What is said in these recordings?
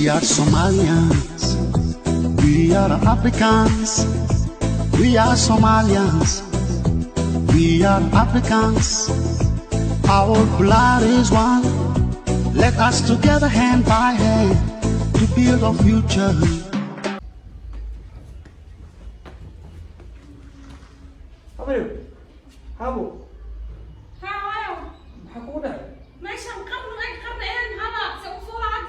We are Somalians, we are Africans, we are Somalians, we are Africans. Our blood is one. Let us together hand by hand to build a future. Habo. How? Hakuda. ماشي مقرن غير قرن ايه هذا سوفولاد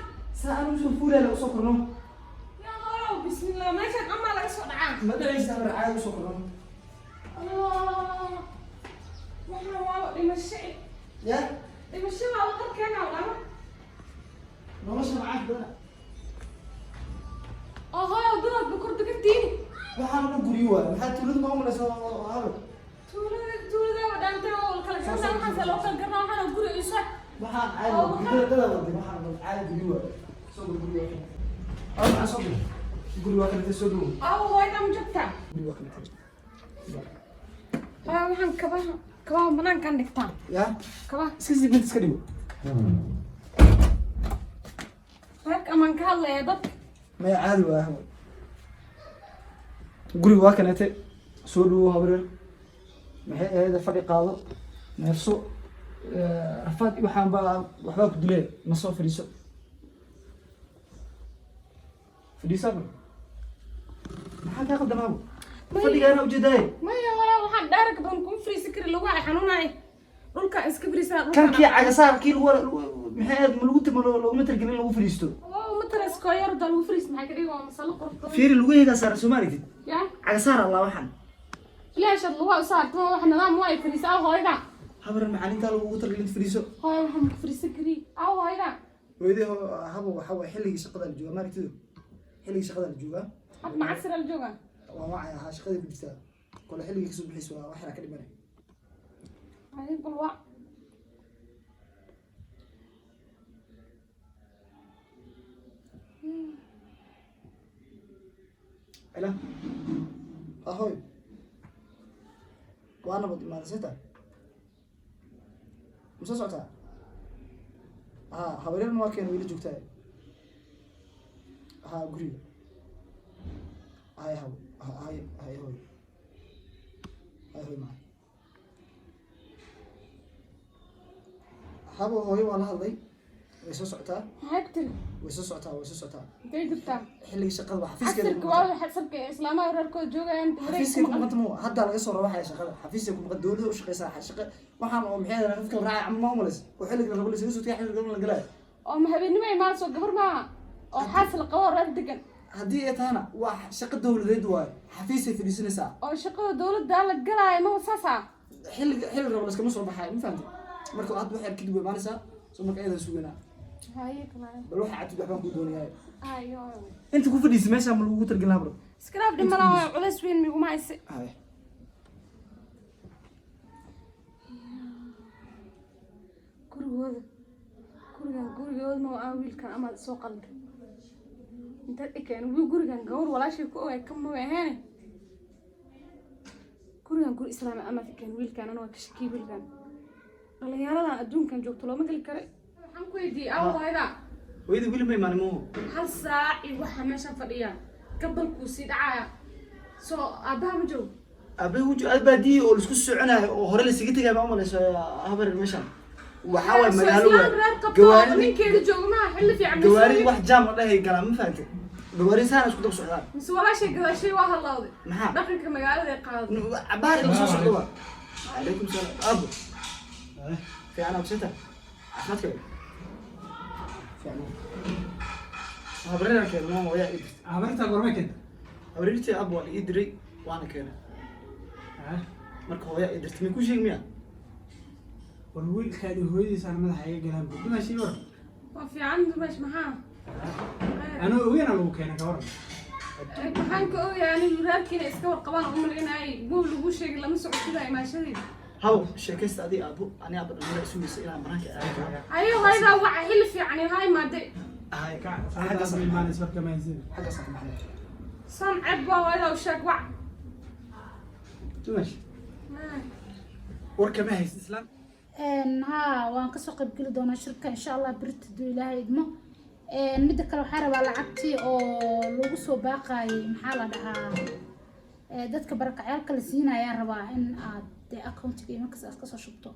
Saan usu fuula la usoo korno. يا الله بسم الله ماشي اما لا يسود عاد Ma dhaysa raacay usoo korno. الله والله والله يمشي Ya. يمشي على قد كان ولا Nolosha macad baa. هاي ضرب بكرة كنتيني Waxaan u guriyo waa. Maxaa tuulada ma umaleeso habo. تولد ودانتي والكل شو سام حسن لو كان قرنا waxaan guri isa Waxaan caadi dada wadi waxaan caadi guriyo waa. Soo guriyo. Aan soo guriyo waa kale soo guriyo. هاي دام جبتها Guriyo waa kale. هاي waxaan kabaha banaan kan dhigtaa Ya. kabaha Iska sii mid iska dhigo. rag aman ka hadlaya dad Ma caadi waa habo. Guriyo waa kale soo dhawo habar. maxay ahayd fadhi qaado neefso rafaad waxaan baa waxba ku dilay ma soo fadhiiso maxaa ka qaldamaabo fadhigaana ujeedaay maya waxaan dhaarka badan ku friisi kari lagu ay xanuunay dhulka iska friisa kankii cagasaarkii lagu maxay ahayd ma lagu timo looguma talgelin lagu fadhiisto oo matras ko yar dal lagu friis maxay ka dhigo masala qorto fiiri lagu heegaa saar Soomaaliyeed ya cagasaar Allah waxan ليش الله صارت ما احنا نظام واي فريس او هايدا habar macalinta lagu talgelin fadhiiso هاي waxaan فريس كري او هايدا weydii habo waxa way xilligii shaqada la jooga maaragtay xilligii shaqada la jooga حط مع السر الجوجا waa wacay ha shaqada ku jirtaa kole xilligii kasoo bixis waa wax ka dhimanay هاي بالوا ila ahoy وانا بدي ما نسيتها مش سوتها حوالين ما كان ويلي جوجتاي غري هاي هوي معي حبو هوي وانا هذي ويسو سوتها هكتل ويسو سوتها انت جبتها xilliga shaqada waxa xafiiska حسك waa حسبك اسلامه reerkood joogaan xafiiska ku maqantamo hadda laga soo rawaxay shaqada xafiiska ku maqan dawladda u shaqeysaa shaqo waxaan oo maxay ahayd qofka raacay ama maamulis oo xilliga rabo la soo soo xilliga la galay oo ma habeenimo ay maal soo gabar ma oo xasil qabo reer degan haddii ay tahana waa shaqo dawladeed waay xafiisay fadhiisanaysaa oo shaqada dawladda la galay ma wasaasa xilliga rabo la iskama soo baxay ma fahamtay marka aad wax yar kadib way maanaysaa soo marka ayada suganaa هاي كمان bal waxa aad waxbaan ku doonayaa ايوه inta ku fadhiisay meesha ma lagu targelnaa bro سكراب دمنا علاش وين ميغو مايس hay gurigood ma aan wiilkan ama soo qalda inta ikeen gurigan gawar walaashay ku ogaay kama waahane gurigan guri islaam ama fikeen wiilkan ana waa ka shaki wiilkan dhalinyaradan adduunkan joogto looma gali kare waxaan ku weydiiyey awdayda wayda wiil ma imaanimo hal saac iyo waxa meesha fadhiya gabalku si dhacaya soo aabbaha ma joogo abe wuxuu abaadii oo isku soconayo oo hore la siga tagay ma umalayso habar meesha waxa way magaalo gawaari ninkeeda joogo ma xilli fiican gawaari wax jaam dhahay gala ma fahamtay gawaari saan isku dab socdaan mise walaashay gadaashay waa halawday maxaa dhaqanka magaalada ay qaado abaar la soo socdo alaykum salaam abu fiican absita ahmadka fiican habarina keenno waya habarta gorma kenta habarintii abu waa ii diray waana keenay marka hooya ii dirtay ku sheeg miya war wiilkaadi hooyadiisaan madaxa iga galaan budumashii war waa fiican dumash maxaa anoo ogeena lagu keenay ka waran maxaan ka ogaani reerkiina iska warqabaan u malaynayay guul lagu sheegay lama socodsiida imaashadii haw sheekaysta adii abu ani abu dhammaan isu mise inaan banaanka aado ayo hayda waxa xilli fiican yahay maade hay ka xagga sameeyay isbarka maaysin xagga sax maxay san cabba wada u sheeg wac dumash warka ma hayst islaan ها وان كسو قيب قلي دونا شركة إن شاء الله برت دو إلهي إدمو midda kale waxaa rabaa lacagtii oo lagu soo baaqaayay maxaa la dhahaa dadka barakacyaalka la siinayaan rabaa in aad dee accountiga iyo markaas aad kasoo shubto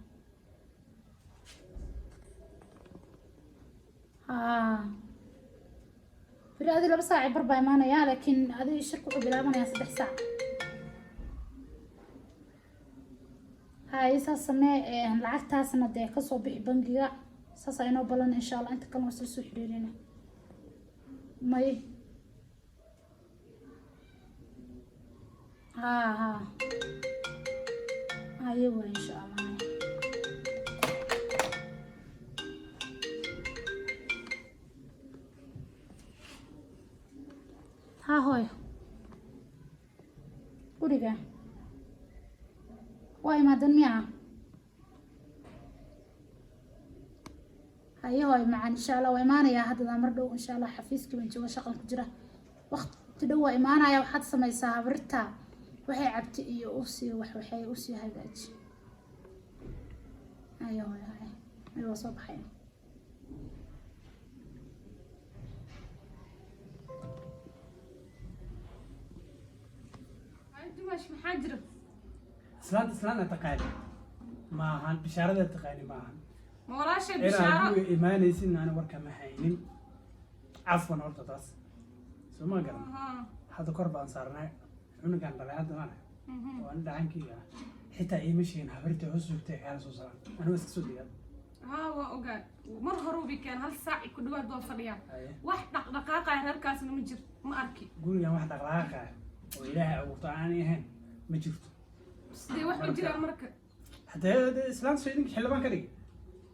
beri adi 2 saac bar baa imaanaya laakiin adi shirku wuxuu bilaabanayaa 3 saac هاي ساسمة العكس تاسنا ده كسو بنجيا ساسا إنه بلن إن شاء الله أنت كم وصل سحريرنا ماي ها أيوة إن شاء الله ها هاي قولي واي ما دنيا هاي معان إن شاء الله وإيمانا يا هذا مردو إن شاء الله حفيزك من جوا شغل كجرة وقت تدوى إيمانا يا وحد سما يسافرتها وحي عبتي إيو أوسي وحي أوسي هاي ذاك أيوة صباحين أنت مش محجرة إسلام تقالي ما هن بشارة تقالي ما هن ما وراش إلى البشارة إيمان يسين أنا وركا محاينين عفوا أرتا تاس سو ما قرن هذا قربان صارنا عنا كان طلع هذا أنا وأنا دعين كيا حتى إيه مشين حبرتي عزوجتي على صوصان أنا بس كسودي ها وأوجا مرهرو بكان هل ساعة كل واحد وفريا واحد دقائق هالكاس نمجر ما أركي قول يا واحد دقائق وإله أو طعاني هن مجرت دي واحد مجرى أمريكا حتى إسلام سويدين حلبان كذي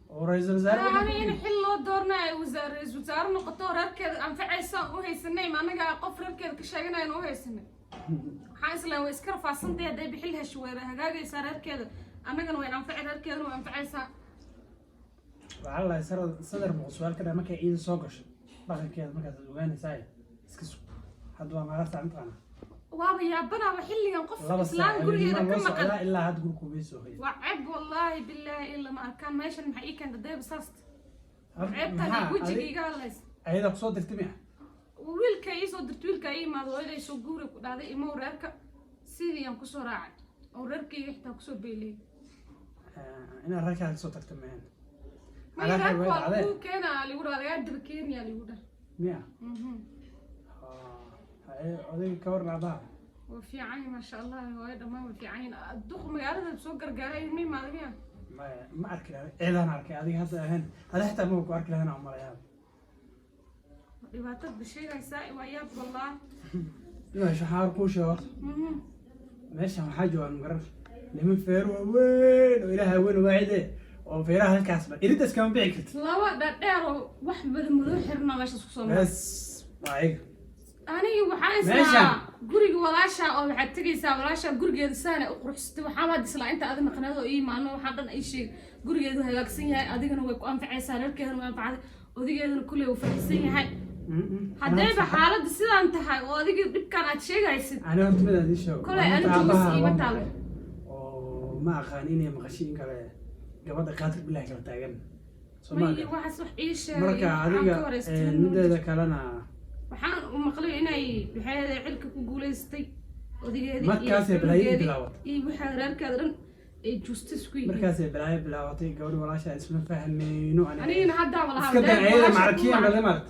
ورئيس الوزراء أنا حلو دورنا وزارة نقطة ركض أنفع إنسان وهي سنة ما أنا قاعد قفر ركض كشجنا إنه هي سنة حاسس لو يسكر فاصل ده بيحلها شوية هجاج يصير ركض أنا كان وين أنفع ركض وأنفع إنسان والله يصير صدر موسوال كده ما كان إيد سوقش بقى كده ما كان زوجان ساي اسكسو حدوا ما عرفت عن طعنا وابا يا بنا وحلي نقف إسلام قولي إذا كم مقال لا إلا هاد قول كوبيسو هي وعب والله بالله إلا ما كان ماشي محقي كان ده بصاصت عب تاني وجهي قال ليس أيضا بصوت التميع ويل كاي صدرت ويل كاي ما ضوي لي سو غوري كداده إما ورركا سيدي أن كسر راعي ورركي يحتاج كسر بيلي أنا راكع صوت التميع ما يركوا هو كان اللي ورا على يد بكينيا اللي ورا ميا هذي كور لعبها وفي عين ما شاء الله هو دمام في عين الدخ مقالة بسوق رجالي مين ما ذي ما أركل إذا أنا أركل هذه هذا حتى مو أركل هنا عمر يا رباطات بشيء يساء وياك والله لا شو حاركوش يا ماشي حاجة وأنا مقرر لمن فير وين وإلها وين وعده وفيرها الكاسبة إريدس كم بيعكت لا ده ديرو واحد بدل مدوح حرنا ماشي سوسو بس واعي أنا وحاسة قريق ولاشة أو حتى سا ولاشة قريق سنة وقرحت وحامد سلا أنت هذا مقنعه إيه ما أنه حدا أي شيء قريق هذا هيكسين هاي أديك أنا ويكون في عيسى لك هذا ما بعد أديك أنا كله وفرسين هاي حدا بحالة سلا أنت هاي وأديك بكرة شيء هاي أنا قلت من هذه شو كله أنا جلس إيه بتعمل وما خانيني مغشين كله قبل قاتل بالله كله تاجن ما واحد صح إيش مركا أديك المدة كلنا waxaan maqlay inay waxay xilka ku guuleystay odageedii markaas ay bilaayay bilaawad waxa reerkeeda dhan ay justice ku yihiin markaas ay bilaawatay gabadh walaasha isma fahmeyno anigana hadda walaha iska daayay markiyan dhalimaad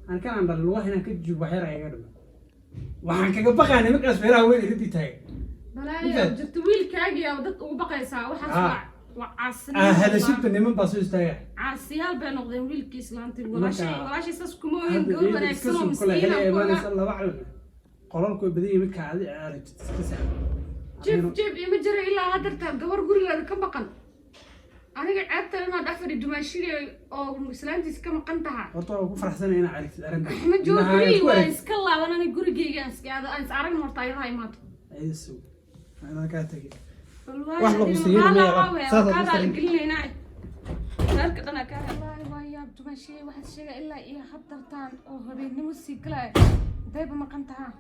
aan kan aan dhal wax inaan ka joogo waxyar ayaga dhimo waxaan kaga baqaanay markaas feeraha weyn iga dhitay balaayo jirto wiilkaaga yaa dad ugu baqaysaa waxaas وعصري هذا شفت إني من باصوس تاعي عصيال بين نقدم ويل كيسلانتي ولا شيء ساس كموين قول بنا يكسروا مسكين كل صلى الله عليه قراركم بدي يمك عادي عارف تسكسر جيب يمجري إلا هذا الجوار قولي هذا كم بقن أنا قعدت لما دافر الدمشقية أو مسلانتي كم قنتها وطول فرح سنة أنا عارف أرنب أحمد جوري ويسكلا وأنا نقول جيجاس هذا أنت عارف مرتاي هاي مات أي السوق أنا كاتجي واحد بسيط ما هو كذا قلنا هنا ذلك أنا كان الله ويا بتمشي واحد شيء إلا إيه حضرتان أو هبين نمسي كلا دايب ما قنتها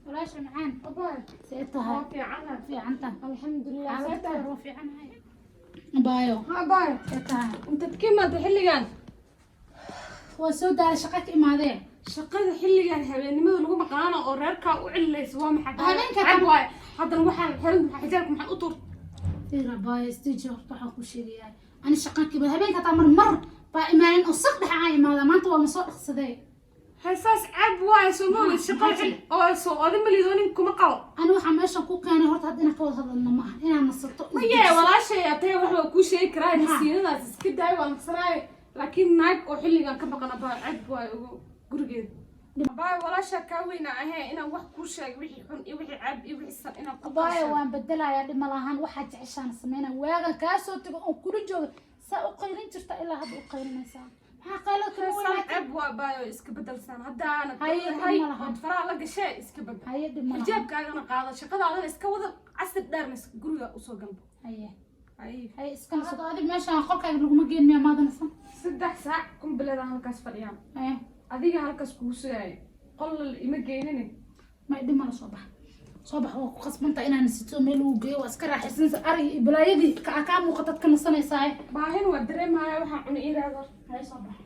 ولاش معان أبوي سيتها في عنها في عنتها الحمد لله سيتها في عنها بايو ها باي سيتها أنت تكمل تحلي كان waa soo daalay shaqa ka imaadeen shaqada xilligan habeenimada lagu maqnaano oo reerka u cilayso waa maxay habeenka cad waay haddana waxaan xiran xijaabka maxaan u tuurtay rabaa stage horta waxaan ku sheegayaa ani shaqan kiba habeenka taa mar baa imaanin oo saq dhex aan imaada maanta waa ma soo dhaqsaday heesaas cad waay soo ma shaqada oo soo odan malidoonin kuma qabo ani waxaan meeshan ku keenay horta hadda inaan ka wada hadalno ma aha inaan nasato maye walaashay atay waxba ku sheegi karaa nasiinadaas iska daay waa nasanaay laakiin naag oo xilligan ka baqana baa cad waay gurigeeda باي ولا شكاوينا أهي إنا وح كل شيء وحي حن وحي عب وحي سن إنا باي وان بدلا يا دم لهان واحد عشان سمينا واغل كاسو تقول كل جو سأقيلين ترتا إلا هاد أقيلين سان ها قالوا كل عب وباي إسك بدل سان هدا أنا هاي فرع لقى شيء إسك بدل هاي دم حجاب كأنا قاعدة شقة على إسك وذا عسل دارمس قرويا وصل جنبه هاي إسك نص هذا ماشي أخوك يقول لهم جين ميا ماذا نص 6 ساعة كم بلاد هذا كاس فريان adiga halkaas kugu sugay qolal ima geynine ma idin mala soo bax oo ku qasbanta inaan sito meel uu geeyo iska raaxaysan ari bilaayadi ka muuqatad ka nasanaysaa baahin waa dareemaya waxaan cunay iraado hay soo bax